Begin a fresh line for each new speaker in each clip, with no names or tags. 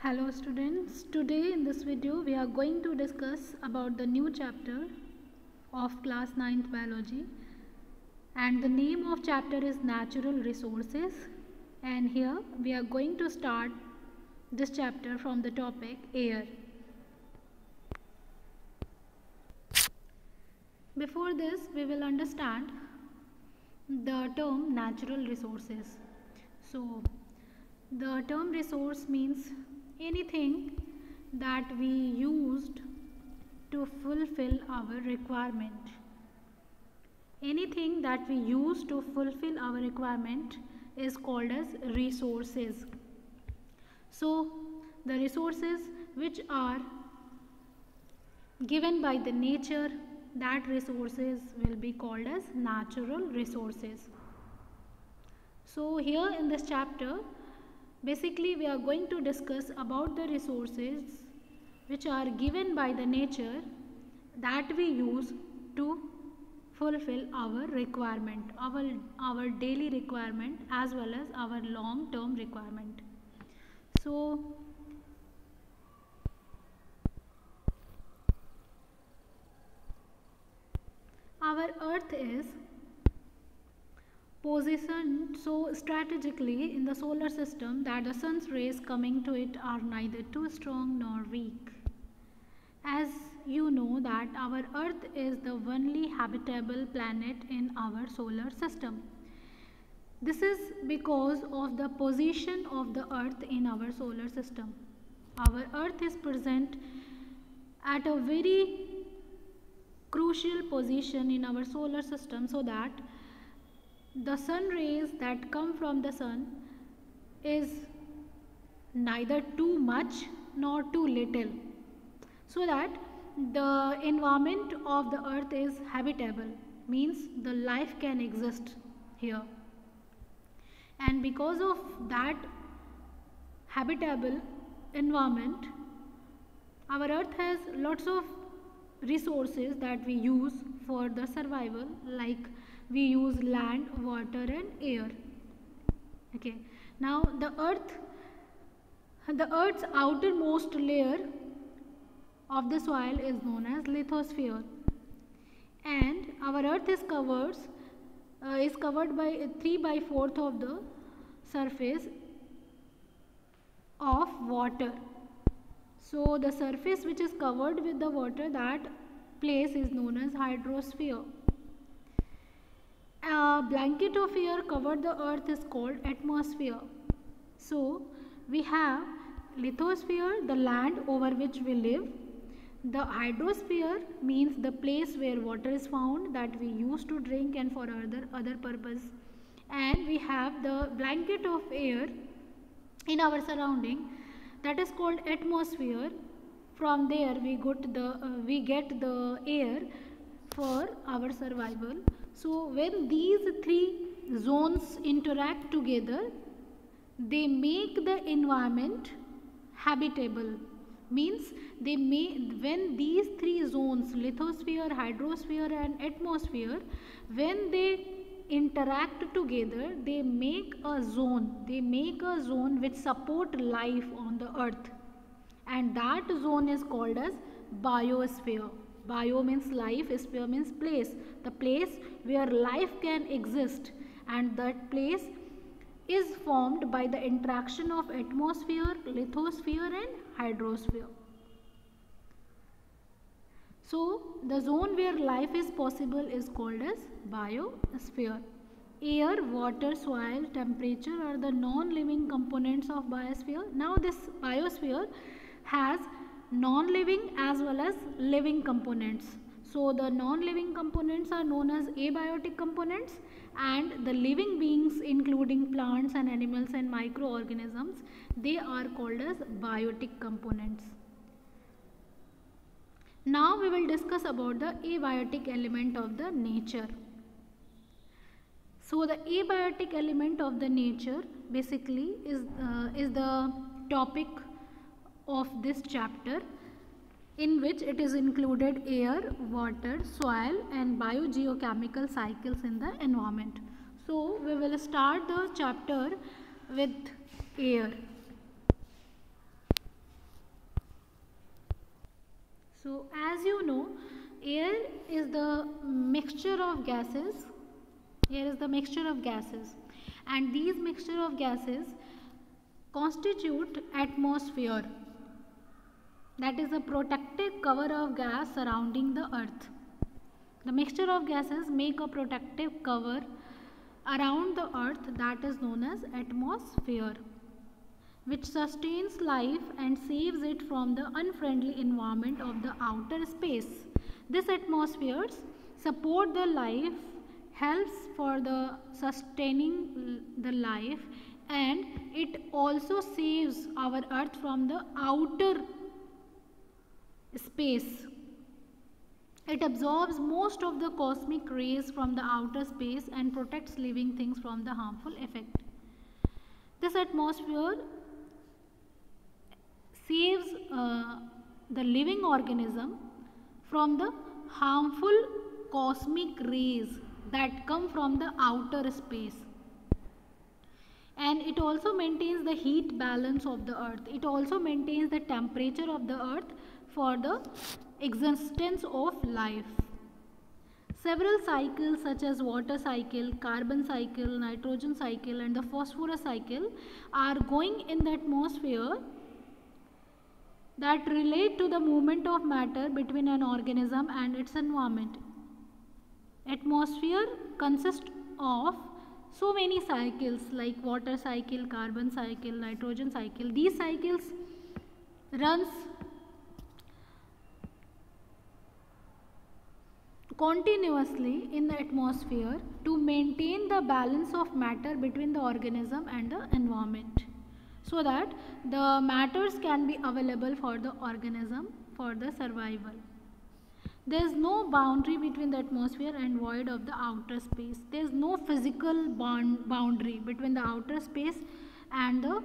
Hello students, today in this video we are going to discuss about the new chapter of class 9th biology, and the name of chapter is natural resources, and here we are going to start this chapter from the topic air. Before this we will understand the term natural resources. So the term resource means anything that we used to fulfill our requirement. Anything that we use to fulfill our requirement is called as resources. So the resources which are given by the nature, that resources will be called as natural resources. So here in this chapter, basically we are going to discuss about the resources which are given by the nature that we use to fulfill our requirement, our daily requirement as well as our long term requirement. So our earth is positioned so strategically in the solar system that the sun's rays coming to it are neither too strong nor weak. As you know that our earth is the only habitable planet in our solar system. This is because of the position of the earth in our solar system. Our earth is present at a very crucial position in our solar system, so that the sun rays that come from the sun is neither too much nor too little, so that the environment of the earth is habitable, means the life can exist here. And because of that habitable environment, our earth has lots of resources that we use for the survival, like we use land, water and air. Okay, now the earth's outermost layer of the soil is known as lithosphere, and our earth is covered by 3/4 of the surface of water. So the surface which is covered with the water, that place is known as hydrosphere. A blanket of air covered the earth is called atmosphere. So we have lithosphere, the land over which we live. The hydrosphere means the place where water is found that we use to drink and for other purpose. And we have the blanket of air in our surrounding, that is called atmosphere. From there we get the air for our survival. So when these three zones interact together, they make the environment habitable. Means when these three zones, lithosphere, hydrosphere and atmosphere, when they interact together, they make a zone which support life on the earth, and that zone is called as biosphere. Bio means life, sphere means place, the place where life can exist, and that place is formed by the interaction of atmosphere, lithosphere and hydrosphere. So the zone where life is possible is called as biosphere. Air, water, soil, temperature are the non-living components of biosphere. Now this biosphere has non-living as well as living components. So the non-living components are known as abiotic components, and the living beings including plants and animals and microorganisms, they are called as biotic components. Now we will discuss about the abiotic element of the nature. So the abiotic element of the nature basically is the topic of this chapter, in which it is included air, water, soil and biogeochemical cycles in the environment. So we will start the chapter with air. So as you know, air is the mixture of gases. Air is the mixture of gases, and these mixture of gases constitute atmosphere. That is a protective cover of gas surrounding the earth. The mixture of gases make a protective cover around the earth that is known as atmosphere, which sustains life and saves it from the unfriendly environment of the outer space. This atmosphere support the life, helps for the sustaining the life, and it also saves our earth from the outer space. It absorbs most of the cosmic rays from the outer space and protects living things from the harmful effect. This atmosphere saves the living organism from the harmful cosmic rays that come from the outer space. And it also maintains the heat balance of the earth. It also maintains the temperature of the earth for the existence of life. Several cycles such as water cycle, carbon cycle, nitrogen cycle and the phosphorus cycle are going in the atmosphere that relate to the movement of matter between an organism and its environment. Atmosphere consists of so many cycles like water cycle, carbon cycle, nitrogen cycle. These cycles runs continuously in the atmosphere to maintain the balance of matter between the organism and the environment, so that the matters can be available for the organism for the survival. There is no boundary between the atmosphere and void of the outer space. There is no physical boundary between the outer space and the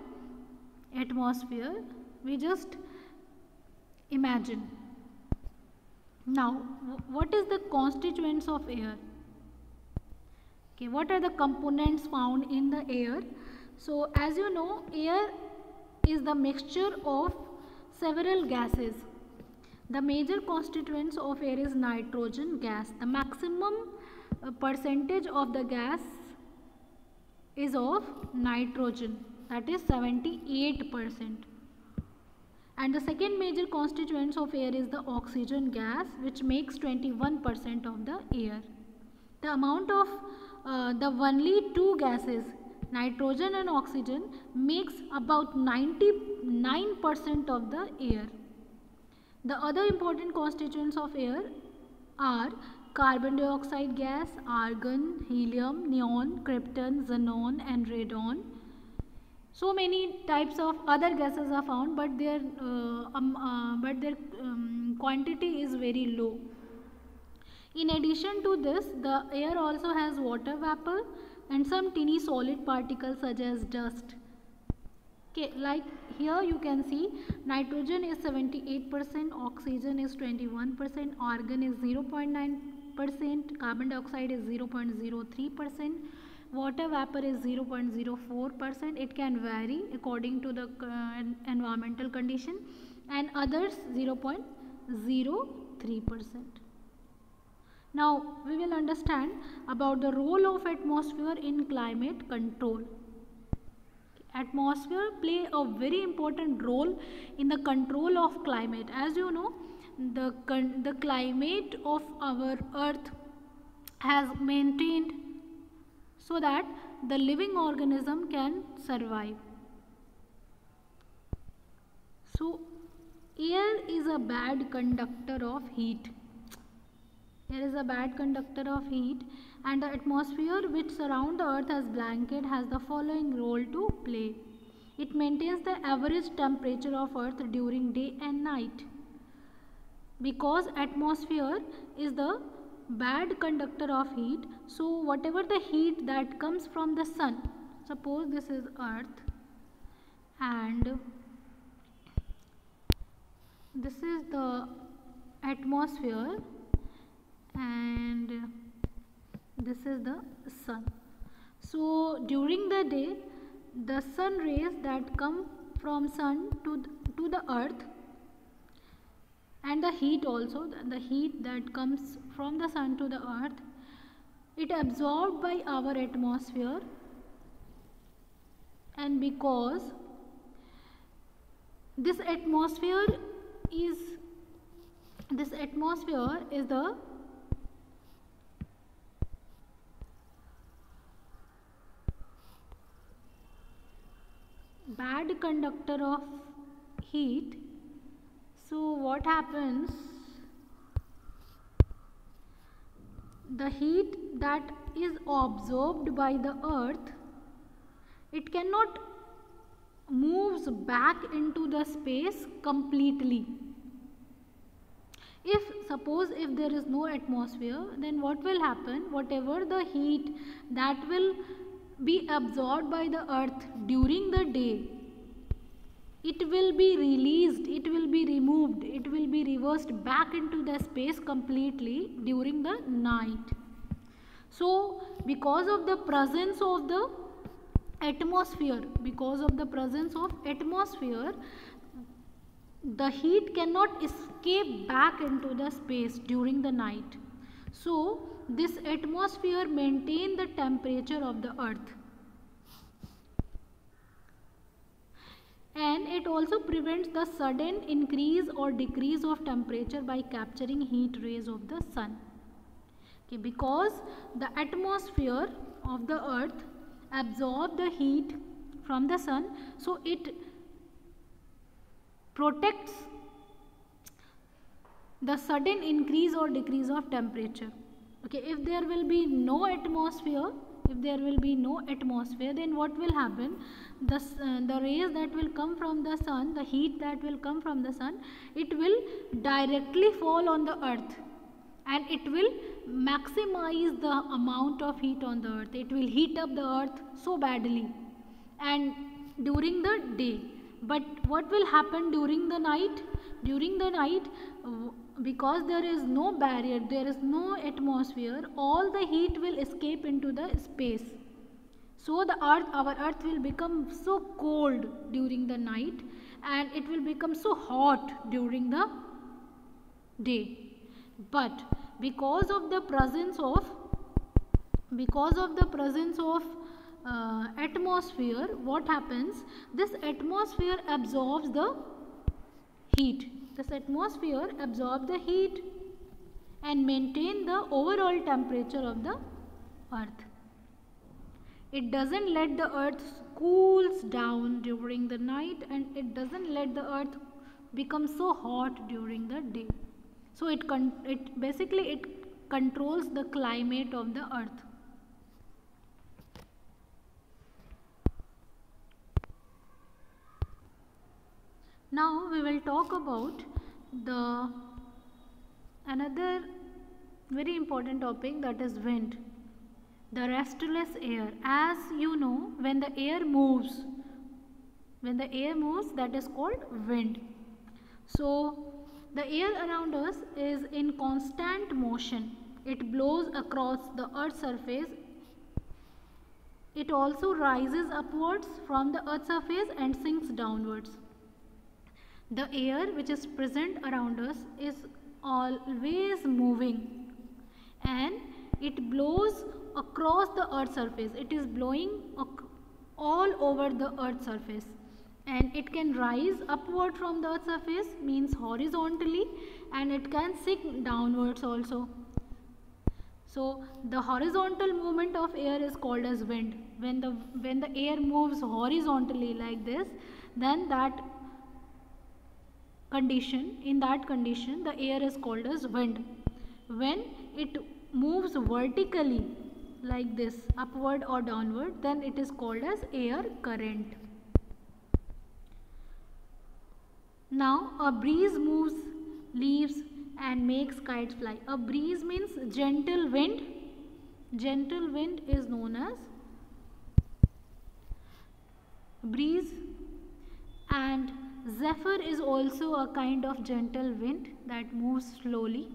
atmosphere. We just imagine. Now, what is the constituents of air? Okay, what are the components found in the air? So, as you know, air is the mixture of several gases. The major constituents of air is nitrogen gas. The maximum percentage of the gas is of nitrogen, that is 78%. And the second major constituents of air is the oxygen gas, which makes 21% of the air. The amount of the only two gases, nitrogen and oxygen, makes about 99% of the air. The other important constituents of air are carbon dioxide gas, argon, helium, neon, krypton, xenon and radon. So many types of other gases are found, but their quantity is very low. In addition to this, the air also has water vapor and some teeny solid particles such as dust. Okay, like here you can see nitrogen is 78%, oxygen is 21%, argon is 0.9%, carbon dioxide is 0.03%, water vapor is 0.04%. It can vary according to the environmental condition, and others 0.03%. Now we will understand about the role of atmosphere in climate control. Atmosphere play a very important role in the control of climate. As you know, the climate of our earth has maintained so that the living organism can survive. So air is a bad conductor of heat. Air is a bad conductor of heat, and the atmosphere which surrounds the earth as blanket has the following role to play. It maintains the average temperature of earth during day and night. Because atmosphere is the bad conductor of heat, so whatever the heat that comes from the sun, suppose this is earth and this is the atmosphere and this is the sun. So during the day, the sun rays that come from sun to the earth And the heat also, the heat that comes from the sun to the earth, it absorbed by our atmosphere, and because this atmosphere is the bad conductor of heat. So what happens, the heat that is absorbed by the earth, it cannot moves back into the space completely. If suppose if there is no atmosphere, then what will happen, whatever the heat that will be absorbed by the earth during the day, it will be released, it will be removed, it will be reversed back into the space completely during the night. So because of the presence of the atmosphere, the heat cannot escape back into the space during the night. So this atmosphere maintains the temperature of the earth, and it also prevents the sudden increase or decrease of temperature by capturing heat rays of the sun. Okay, because the atmosphere of the earth absorbs the heat from the sun, so it protects the sudden increase or decrease of temperature. Okay, if there will be no atmosphere, then what will happen, the rays that will come from the sun, the heat that will come from the sun, it will directly fall on the earth, and it will maximize the amount of heat on the earth. It will heat up the earth so badly and during the day. But what will happen during the night? Because there is no barrier, there is no atmosphere, all the heat will escape into the space. So our earth will become so cold during the night, and it will become so hot during the day. But because of the presence of atmosphere, what happens, this atmosphere absorbs the heat. And maintain the overall temperature of the earth. It doesn't let the earth cools down during the night, and it doesn't let the earth become so hot during the day. So it controls the climate of the earth. Now we will talk about another very important topic, that is wind, the restless air. As you know, when the air moves, that is called wind. So the air around us is in constant motion. It blows across the earth's surface. It also rises upwards from the earth's surface and sinks downwards. The air which is present around us is always moving, and it blows across the earth's surface. It is blowing all over the earth's surface, and it can rise upward from the earth's surface, means horizontally, and it can sink downwards also. So the horizontal movement of air is called as wind. When the air moves horizontally like this, then in that condition the air is called as wind. When it moves vertically like this, upward or downward, then it is called as air current. Now a breeze moves leaves and makes kites fly. A breeze means gentle wind. Gentle wind is known as breeze, and zephyr is also a kind of gentle wind that moves slowly.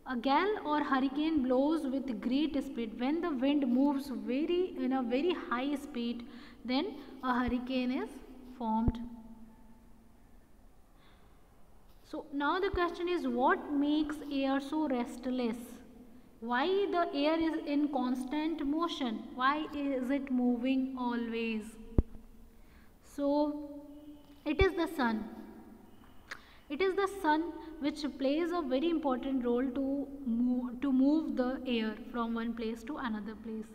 A gale or hurricane blows with great speed. When the wind moves in a very high speed, then a hurricane is formed. So now the question is, what makes air so restless? Why the air is in constant motion? Why is it moving always? So it is the sun. It is the sun which plays a very important role to move the air from one place to another place.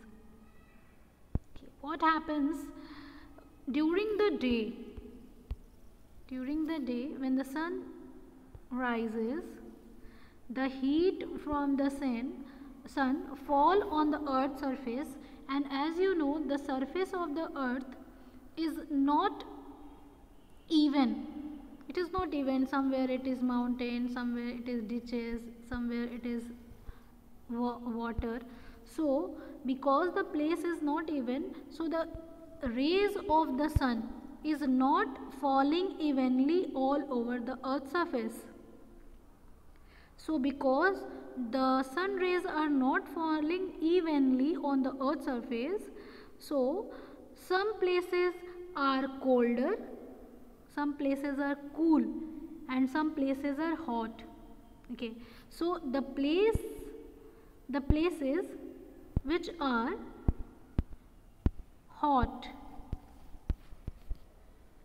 Okay. What happens during the day? During the day, when the sun rises, the heat from the sun fall on the earth's surface, and as you know, the surface of the earth is not even. It is not even. Somewhere it is mountain, somewhere it is ditches, somewhere it is water. So because the place is not even, so the rays of the sun is not falling evenly all over the earth's surface. So because the sun rays are not falling evenly on the earth's surface, so some places are colder, some places are cool, and some places are hot. Okay, so the places which are hot,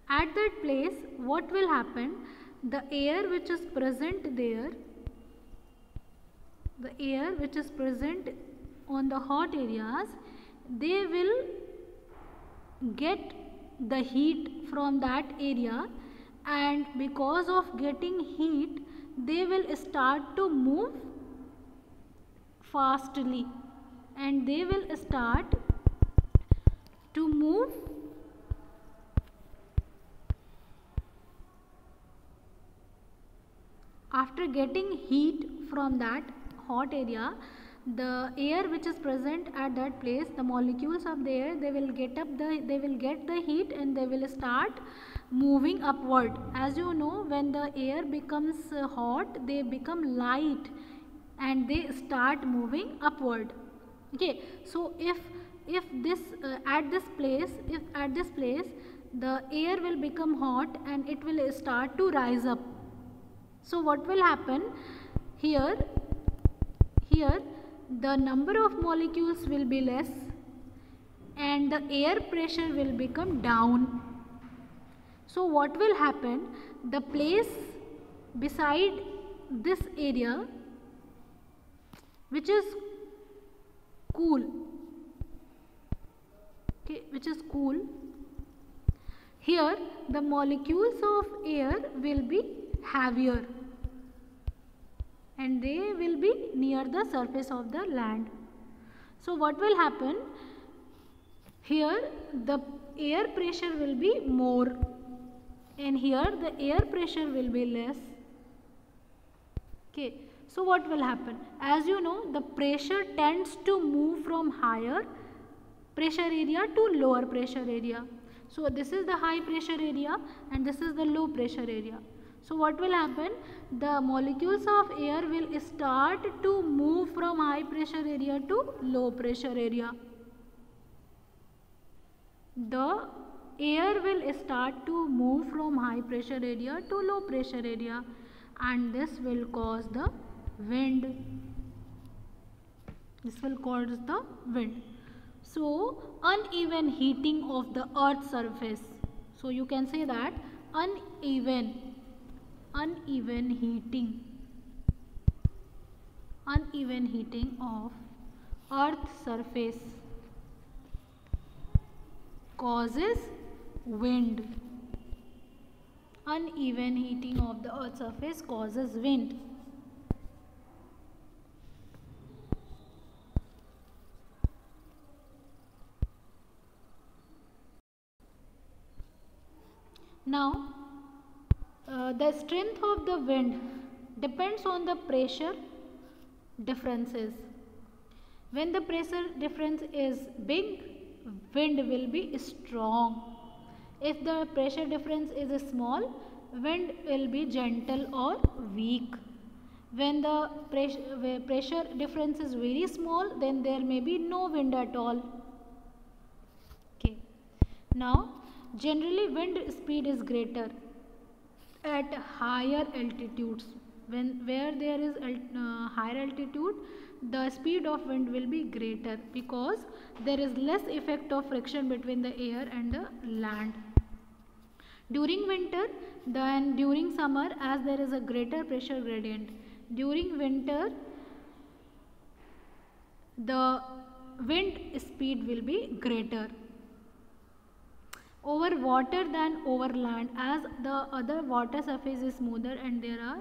at that place what will happen? The air which is present there, the air which is present on the hot areas, they will get the heat from that area, and because of getting heat, they will start to move fastly, and they will start to move after getting heat from that hot area. The air which is present at that place, the molecules of the air, they will get the heat, and they will start moving upward. As you know, when the air becomes hot, they become light and they start moving upward. Okay, so if at this place the air will become hot and it will start to rise up. So what will happen here the number of molecules will be less and the air pressure will become down. So what will happen? The place beside this area which is cool, okay, which is cool, here the molecules of air will be heavier and they will be near the surface of the land. So what will happen? Here the air pressure will be more and here the air pressure will be less. Okay, so what will happen? As you know, the pressure tends to move from higher pressure area to lower pressure area. So this is the high pressure area and this is the low pressure area. So what will happen? The molecules of air will start to move from high pressure area to low pressure area. The air will start to move from high pressure area to low pressure area, and this will cause the wind. This will cause the wind. So uneven heating of the earth's surface. So you can say that uneven heating of earth's surface causes wind. Uneven heating of the earth's surface causes wind. Now the strength of the wind depends on the pressure differences. When the pressure difference is big, wind will be strong. If the pressure difference is small, wind will be gentle or weak. When the pressure difference is very small, then there may be no wind at all. Okay. Now, generally wind speed is greater at higher altitudes. Where there is higher altitude, the speed of wind will be greater because there is less effect of friction between the air and the land. During winter than during summer, as there is a greater pressure gradient. During winter, the wind speed will be greater over water than over land, as the other water surface is smoother and there are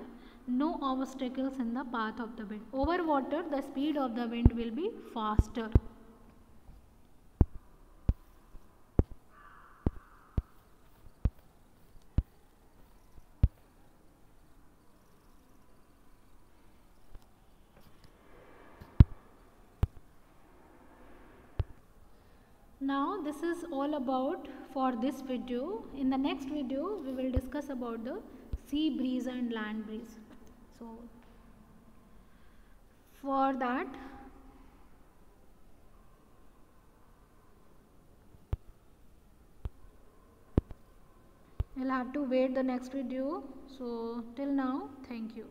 no obstacles in the path of the wind. Over water, the speed of the wind will be faster. Now this is all about for this video. In the next video we will discuss about the sea breeze and land breeze. So for that you'll have to wait the next video. So till now, thank you.